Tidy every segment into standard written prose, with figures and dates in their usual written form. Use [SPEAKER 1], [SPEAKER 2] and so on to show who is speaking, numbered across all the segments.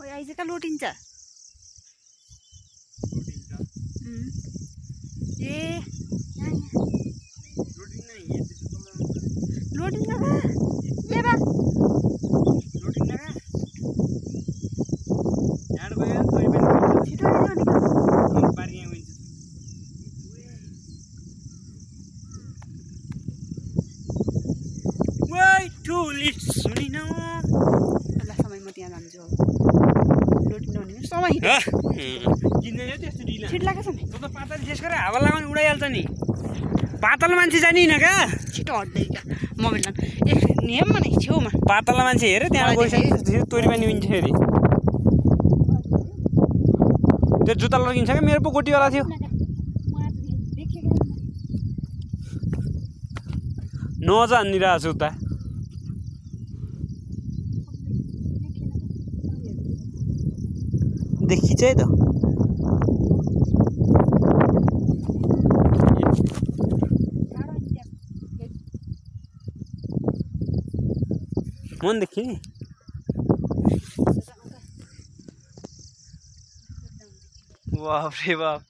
[SPEAKER 1] ओइ आइज कहाँ लोटिन्छ ए लोटिन्छ कहाँ ए बा छिटो समय म त्यहाँ जान्छु लोटिन भने समय छिट लाग्छ नि
[SPEAKER 2] त पातल जेस गरेर हावा लगाउने उडाइहाल्छ नि पातल मान्छे जानिन क्या
[SPEAKER 1] छिटो हट्दै क्या मोबाइल लान एक नियम भने छेउमा
[SPEAKER 2] पातल मान्छे हेरे त्यहाँ गइसकेपछि तोरी पानी हुन्छ फेरि त्यो जुत्ता लगिन्छ क्या मेरो पो गोटीवाला थियो नजानिरहेको छु उता देखिन्छ है त मन देखि नि बाप रे बाप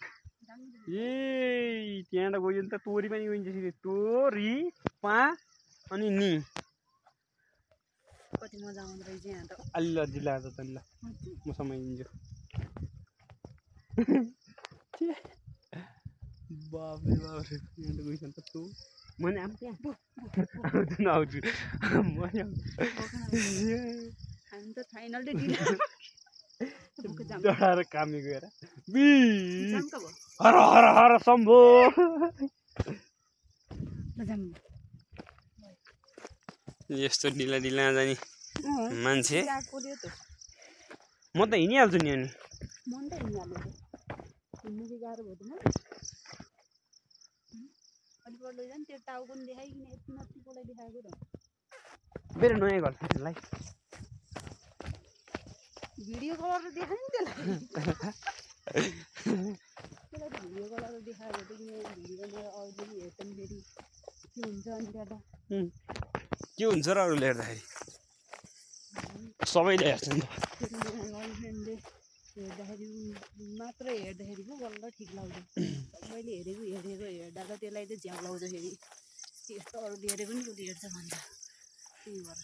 [SPEAKER 2] ए त्यहाँबाट गयो नि त तोरी पनि गइन्छ फेरि तोरी पा अनि नि
[SPEAKER 1] कति मजा आउँदो रहेछ यहाँ त
[SPEAKER 2] अलि जिल्ला त ल म समय दिन्छु बाप रे यहाँ त गइन्छ त तँ मैले आम त्यहाँ आउँछु
[SPEAKER 1] हामी त फाइनल
[SPEAKER 2] डराएर कामी गएर हर हर हर शम्भो यस्तो ढिला ढिला जाने मान्छे म त हिँडिहाल्छु नि अनि मेरो नयाँ घर त्यसलाई
[SPEAKER 1] भिडियो कलर देखायो नि त्यसलाई भिडियो कलर देखाएको भिडियो अरूले हेर्छन् फेरि के हुन्छ अनि त्यहाँ
[SPEAKER 2] के हुन्छ र अरूले हेर्दाखेरि सबैले हेर्छन् त
[SPEAKER 1] गर्लफ्रेन्डले हेर्दाखेरि मात्र हेर्दाखेरि पो बल्ल ठिक लाग्छ सबैले हेरेको हेर्दा त त्यसलाई त झ्याउ लाउँछ फेरि त्यस्तो अरूले हेरेको नि कसले हेर्छ भन्छ त्यही भएर